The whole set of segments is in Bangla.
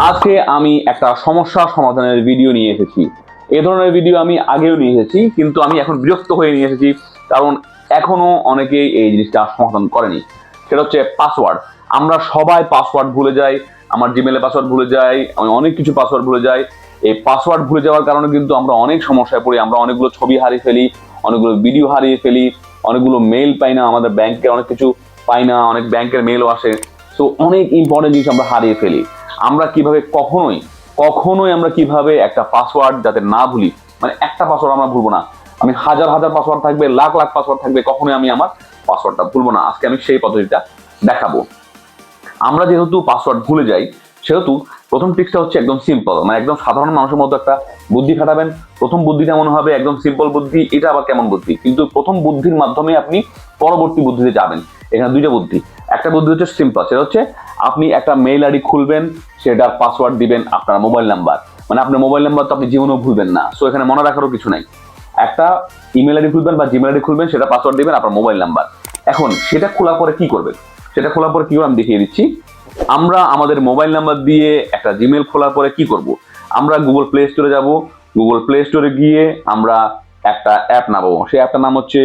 আজকে আমি একটা সমস্যা সমাধানের ভিডিও নিয়ে এসেছি। এই ধরনের ভিডিও আমি আগেও নিয়ে এসেছি, কিন্তু আমি এখন বিরক্ত হয়ে নিয়ে এসেছি, কারণ এখনো অনেকেই এই জিনিসটা সমাধান করেনি। সেটা হচ্ছে পাসওয়ার্ড। আমরা সবাই পাসওয়ার্ড ভুলে যাই। আমার জিমেলে পাসওয়ার্ড ভুলে যাই, আমি অনেক কিছু পাসওয়ার্ড ভুলে যাই। এই পাসওয়ার্ড ভুলে যাওয়ার কারণে কিন্তু আমরা অনেক সমস্যায় পড়ি। আমরা অনেকগুলো ছবি হারিয়ে ফেলি, অনেকগুলো ভিডিও হারিয়ে ফেলি, অনেকগুলো মেইল পাই না, আমাদের ব্যাংকের অনেক কিছু পাই না, অনেক ব্যাংকের মেইলও আসে। সো অনেক ইম্পর্টেন্ট জিনিস আমরা হারিয়ে ফেলি। আমরা কিভাবে কখনোই আমরা কিভাবে একটা পাসওয়ার্ড যাতে না ভুলি, মানে একটা পাসওয়ার্ড আমরা ভুলবো না। আমি হাজার হাজার পাসওয়ার্ড থাকবে, লাখ লাখ পাসওয়ার্ড থাকবে, কখনোই আমি আমার পাসওয়ার্ডটা ভুলবো না। আজকে আমি সেই পদ্ধতিটা দেখাবো। আমরা যেহেতু পাসওয়ার্ড ভুলে যাই, সেহেতু প্রথম ট্রিক্সটা হচ্ছে একদম সিম্পল, মানে একদম সাধারণ মানুষের মতো একটা বুদ্ধি খাটাবেন। প্রথম বুদ্ধিটা মনে হবে একদম সিম্পল বুদ্ধি, এটা আবার কেমন বুদ্ধি, কিন্তু প্রথম বুদ্ধির মাধ্যমে আপনি পরবর্তী বুদ্ধিতে যাবেন। এখানে দুইটা বুদ্ধি। একটা বুদ্ধি হচ্ছে সিম্পল, সেটা হচ্ছে আপনি একটা মেইল আইডি খুলবেন, সেটার পাসওয়ার্ড দিবেন আপনার মোবাইল নাম্বার। মানে আপনার মোবাইল নাম্বার তো আপনি জীবনেও ভুলবেন না, সো এখানে মনে রাখারও কিছু নাই। একটা ইমেল আইডি খুলবেন বা জিমেল আইডি খুলবেন, সেটা পাসওয়ার্ড দিবেন আপনার মোবাইল নাম্বার। এখন সেটা খোলার পরে কি করবেন, আমি দেখিয়ে দিচ্ছি। আমরা আমাদের মোবাইল নাম্বার দিয়ে একটা জিমেল খোলার পরে কি করব, আমরা গুগল প্লে স্টোরে যাব। গুগল প্লে স্টোরে গিয়ে আমরা একটা অ্যাপ নামাবো। সেই অ্যাপটার নাম হচ্ছে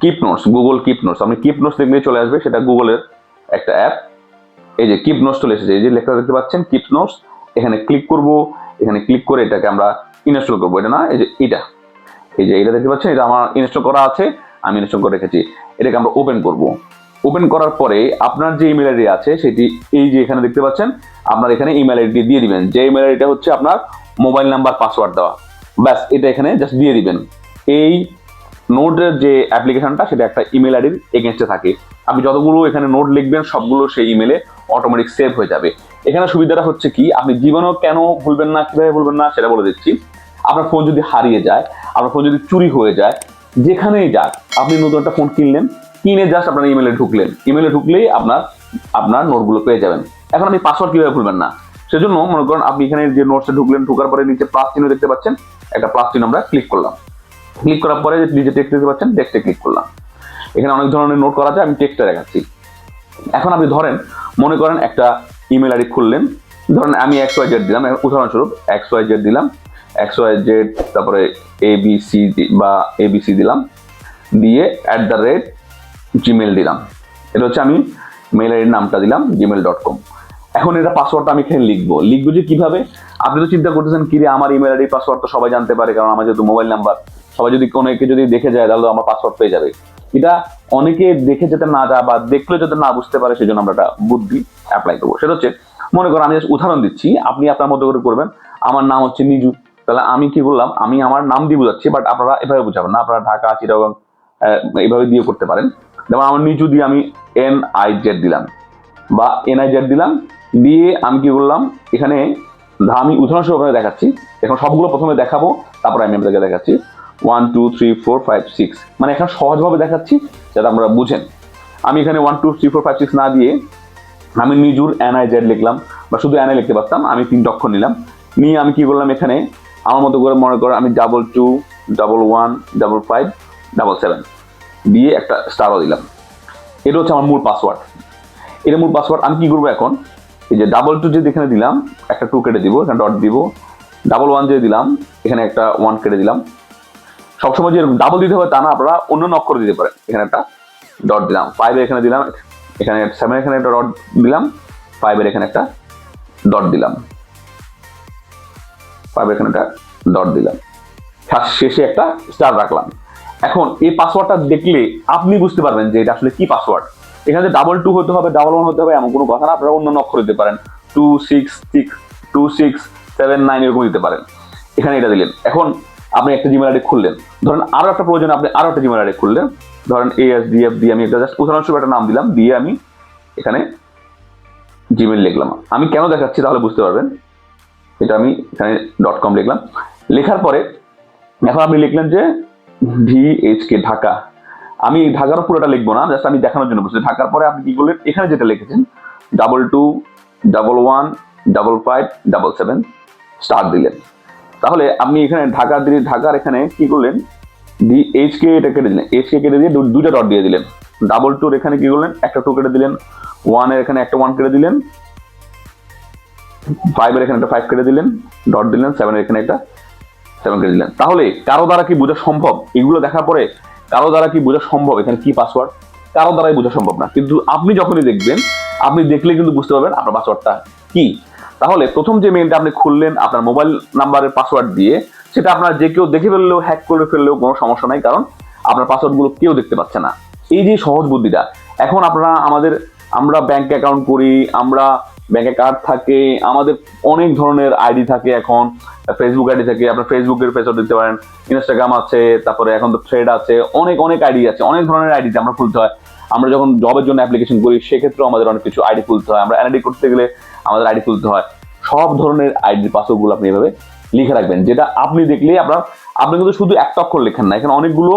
keep notes, Google keep notes. আপনি কিপ নোটস দেখলে চলে আসবে, সেটা গুগলের একটা অ্যাপ। এই যে কিপ নোটস চলে এসেছে, এই যে লেখা দেখতে পাচ্ছেন কিপ নোটস। এখানে ক্লিক করব, এখানে ক্লিক করে এটাকে আমরা ইনস্টল করবো। এটা না, এই যে এটা দেখতে পাচ্ছেন, এটা আমার ইনস্টল করা আছে, আমি ইনস্টল করে রেখেছি। এটাকে আমরা ওপেন করব। ওপেন করার পরে আপনার যে ইমেল আইডি আছে সেটি এই যে এখানে দেখতে পাচ্ছেন, আপনার এখানে ইমেল আইডি দিয়ে দিবেন। যে ইমেল আইডিটা হচ্ছে আপনার মোবাইল নাম্বার পাসওয়ার্ড দেওয়া, ব্যাস এটা এখানে জাস্ট দিয়ে দিবেন। এই নোটের যে অ্যাপ্লিকেশনটা, সেটা একটা ইমেল আইডির এগেনস্টে থাকে। আপনি যতগুলো এখানে নোট লিখবেন সবগুলো সেই ইমেলে অটোমেটিক সেভ হয়ে যাবে। এখানে সুবিধাটা হচ্ছে কি, আপনি জীবনেও কেন ভুলবেন না, কিভাবে ভুলবেন না সেটা বলে দিচ্ছি। আপনার ফোন যদি হারিয়ে যায়, আপনার ফোন যদি চুরি হয়ে যায়, যেখানেই যাক, আপনি নতুন একটা ফোন কিনলেন, কিনে জাস্ট আপনার ইমেলে ঢুকলেই আপনার নোটগুলো পেয়ে যাবেন। এখন আপনি পাসওয়ার্ড কিভাবে ভুলবেন না, সেজন্য মনে করেন আপনি এখানে যে নোটসে ঢুকলেন, ঢোকার পরে নিচে প্লাস চিহ্ন দেখতে পাচ্ছেন, একটা প্লাস চিহ্ন আমরা ক্লিক করলাম। ক্লিক করার পরে নিচে টেক্সট দেখতে পাচ্ছেন, টেক্সটে ক্লিক করলাম। এখানে অনেক ধরনের নোট করা যায়, আমি টেক্সটে দেখাচ্ছি। এখন আপনি ধরেন, মনে করেন একটা ইমেল আইডি খুললেন, ধরেন আমি XYZ দিলাম, উদাহরণস্বরূপ XYZ দিলাম, XYZ, তারপরে ABC দিলাম, দিয়ে @gmail দিলাম। এটা হচ্ছে আমি মেইল আইডির নামটা দিলাম gmail.com। এখন এটা পাসওয়ার্ডটা আমি এখানে লিখবো যে কিভাবে। আপনি তো চিন্তা করতেছেন, কিরে আমার ইমেল আইডির পাসওয়ার্ড তো সবাই জানতে পারে, কারণ আমার যেহেতু মোবাইল নাম্বার, সবাই যদি অনেকে যদি দেখে যায় তাহলে আমার পাসওয়ার্ড পেয়ে যাবে। এটা অনেকে দেখে যেতে না যায় বা দেখলে যাতে না বুঝতে পারে, সেজন্য আমরা একটা বুদ্ধি অ্যাপ্লাই করবো। সেটা হচ্ছে, মনে করেন আমি উদাহরণ দিচ্ছি, আপনি আপনার মতো করে করবেন। আমার নাম হচ্ছে নিজু, তাহলে আমি কি বললাম, আমি আমার নাম দিয়ে বোঝাচ্ছি, বাট আপনারা এভাবে বুঝাবেন না, আপনারা ঢাকা, চিটাগং এইভাবে দিয়ে করতে পারেন। যেমন আমার নিজু দিয়ে আমি NIZ দিলাম বা NIZ দিলাম, দিয়ে আমি কি করলাম, এখানে আমি উদাহরণস্বরূপ দেখাচ্ছি। এখন সবগুলো প্রথমে দেখাবো, তারপরে আমি আপনাদেরকে দেখাচ্ছি 1 2 3 4 5 6, মানে এখানে সহজভাবে দেখাচ্ছি যাতে আপনারা বুঝেন। আমি এখানে 1 2 3 4 5 6 না দিয়ে আমি নিজুর NIZ লিখলাম, বা শুধু NI লিখতে পারতাম, আমি 3 অক্ষর নিলাম। নিয়ে আমি কি করলাম, এখানে আমার মতো করে মনে করো আমি 2 2 1 1 5 5 7 দিয়ে একটা স্টারও দিলাম। এটা হচ্ছে আমার মূল পাসওয়ার্ড। এটা মূল পাসওয়ার্ড। আমি কি করবো এখন, এই যে 2 2 যে এখানে দিলাম, একটা 2 কেটে দিব, এখানে ডট দিব। 1 1 যে দিলাম, এখানে একটা 1 কেটে দিলাম। সবসময় যে ডাবল দিতে হবে তা না, আপনারা অন্য অক্ষর দিতে পারেন। এখানে একটা ডট দিলাম, 5 এখানে দিলাম, এখানে 7 এখানে একটা ডট দিলাম, 5 এখানে একটা ডট দিলাম, 5 এখানে একটা ডট দিলাম, শেষে একটা স্টার রাখলাম। এখন এই পাসওয়ার্ডটা দেখলে আপনি বুঝতে পারবেন যে এটা আসলে কি পাসওয়ার্ড। এখানে 2 2 হতে হবে, 1 1 হতে হবে এমন কোনো কথা না, আপনারা অন্য অক্ষর দিতে পারেন, 2 6 6 2 6 7 9 এরকম দিতে পারেন। এখানে এটা দিলেন। এখন আপনি একটা জিমেল আইডি খুললেন, ধরেন আরো একটা প্রয়োজন, আপনি আরো একটা জিমেল আইডি খুললেন, ধরেন ASDF দিয়ে আমি একটা জাস্ট উদাহরণস্বরূপ একটা নাম দিলাম, দিয়ে আমি এখানে জিমেল লিখলাম। আমি কেন দেখাচ্ছি তাহলে বুঝতে পারবেন। এটা আমি এখানে .com লিখলাম। লেখার পরে এখন আপনি লিখলেন যে VHK ঢাকা। আমি ঢাকারও পুরোটা লিখবো না, জাস্ট আমি দেখানোর জন্য বলছি। ঢাকার পরে আপনি কি করলেন, এখানে যেটা লিখেছেন 2 2 1 1 5 5 7 7 স্টার দিলেন। তাহলে আপনি এখানে ঢাকার এখানে কি করলেন, HK এটা কেটে দিলেন, HK কেটে দিয়ে দুইটা ডট দিয়ে দিলেন। 2 2 এখানে কি করলেন, একটা 2 কেটে দিলেন, 1 এর এখানে একটা 1 কেটে দিলেন, 5 এর এখানে একটা 5 কেটে দিলেন, ডট দিলেন, 7 এর এখানে একটা 7 কেটে দিলেন। তাহলে কারো দ্বারা কি বোঝা সম্ভব? এগুলো দেখার পরে কারো দ্বারা কি বোঝা সম্ভব এখানে কি পাসওয়ার্ড? কারো দ্বারাই বোঝা সম্ভব না। কিন্তু আপনি যখনই দেখবেন, আপনি দেখলে কিন্তু বুঝতে পারবেন আপনার পাসওয়ার্ডটা কি। তাহলে প্রথম যে মেইলটা আপনি খুললেন আপনার মোবাইল নাম্বারের পাসওয়ার্ড দিয়ে, সেটা আপনার যে কেউ দেখে ফেললেও, হ্যাক করে ফেললেও কোনো সমস্যা নাই, কারণ আপনার পাসওয়ার্ডগুলো কেউ দেখতে পাচ্ছে না। এই যে সহজ বুদ্ধিটা, এখন আপনারা আমরা ব্যাংক অ্যাকাউন্ট করি, আমরা ব্যাংকে কার্ড থাকে, আমাদের অনেক ধরনের আইডি থাকে, এখন ফেসবুক আইডি থাকে, আপনার ফেসবুকের পাসওয়ার্ড দিতে পারেন, ইনস্টাগ্রাম আছে, তারপরে এখন তো থ্রেড আছে, অনেক আইডি আছে, অনেক ধরনের আইডিতে আমরা খুলতে হয়। আমরা যখন জবের জন্য অ্যাপ্লিকেশন করি সেক্ষেত্রেও আমাদের অনেক কিছু আইডি খুলতে হয়, আমরা এনআইডি করতে গেলে আমাদের আইডি খুলতে হয়। সব ধরনের আইডির পাসওয়ার্ডগুলো আপনি এভাবে লিখে রাখবেন, যেটা আপনি দেখলেই আপনি কিন্তু শুধু একটা অক্ষর লেখেন না, এখানে অনেকগুলো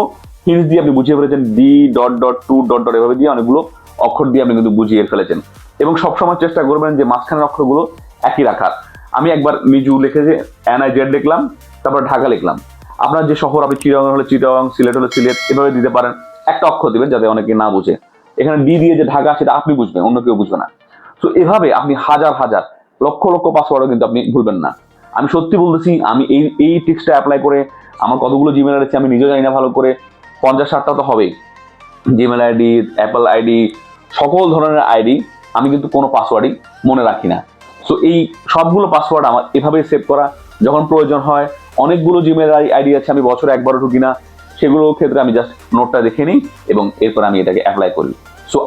হিন্টস দিয়ে আপনি বুঝিয়ে ফেলেছেন, D.2. এভাবে দিয়ে অনেকগুলো অক্ষর দিয়ে আপনি কিন্তু বুঝিয়ে ফেলেছেন। এবং সবসময় চেষ্টা করবেন যে মাঝখানের অক্ষরগুলো একই রাখার। আমি একবার মিজু লিখেছে NIZ লিখলাম, তারপর ঢাকা লিখলাম। আপনার যে শহর, আপনি চিটাগাং হলে চিটাগাং, সিলেট হলে সিলেট, এভাবে দিতে পারেন। একটা অক্ষর দিবেন যাতে অনেকে না বুঝে। এখানে ডি দিয়ে যে ঢাকা, সেটা আপনি বুঝবেন, অন্য কেউ বুঝবে না। তো এভাবে আপনি হাজার লক্ষ পাসওয়ার্ডও কিন্তু আপনি ভুলবেন না। আমি সত্যি বলতেছি, আমি এই ট্রিক্সটা অ্যাপ্লাই করে আমার কতগুলো জিমেল আছে আমি নিজেও জানি না ভালো করে, 50-60টা তো হবেই। জিমেল আইডি, অ্যাপল আইডি, সকল ধরনের আইডি আমি কিন্তু কোনো পাসওয়ার্ডই মনে রাখি না। সো এই সবগুলো পাসওয়ার্ড আমার এভাবে সেভ করা, যখন প্রয়োজন হয়। অনেকগুলো জিমেল আইডি আছে আমি বছরে একবারও ঢুকি না, সেগুলোর ক্ষেত্রে আমি জাস্ট নোটটা দেখে নিই এবং এরপর আমি এটাকে অ্যাপ্লাই করি। সো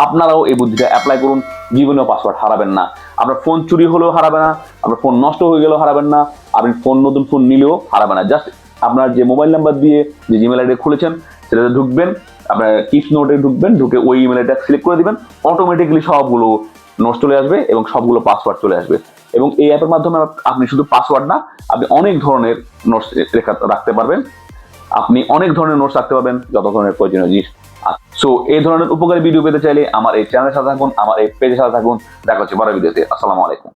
আপনারাও এই বুদ্ধিটা অ্যাপ্লাই করুন, জীবনেও পাসওয়ার্ড হারাবেন না। আপনার ফোন চুরি হলেও হারাবে না, আপনার ফোন নষ্ট হয়ে গেলেও হারাবেন না, আপনি নতুন ফোন নিলেও হারাবে না। জাস্ট আপনার যে মোবাইল নাম্বার দিয়ে যে জিমেল আইডি খুলেছেন সেটাতে ঢুকবেন, আপনার টিপস নোটে ঢুকবেন, ঢুকে ওই ইমেল আইডিটা সিলেক্ট করে দিবেন, অটোমেটিক্যালি সবগুলো নোটস চলে আসবে এবং সবগুলো পাসওয়ার্ড চলে আসবে। এবং এই অ্যাপের মাধ্যমে আপনি শুধু পাসওয়ার্ড না, আপনি অনেক ধরনের নোটস রাখতে পারবেন, আপনি অনেক ধরনের নোটস রাখতে পারবেন, যত ধরনের প্রয়োজনীয় জিনিস। সো এই ধরনের উপকারী ভিডিও পেতে চাইলে আমার এই চ্যানেলের সাথে থাকুন, আমার এই পেজের সাথে থাকুন। দেখা হচ্ছে পরের ভিডিওতে। আসসালামু আলাইকুম।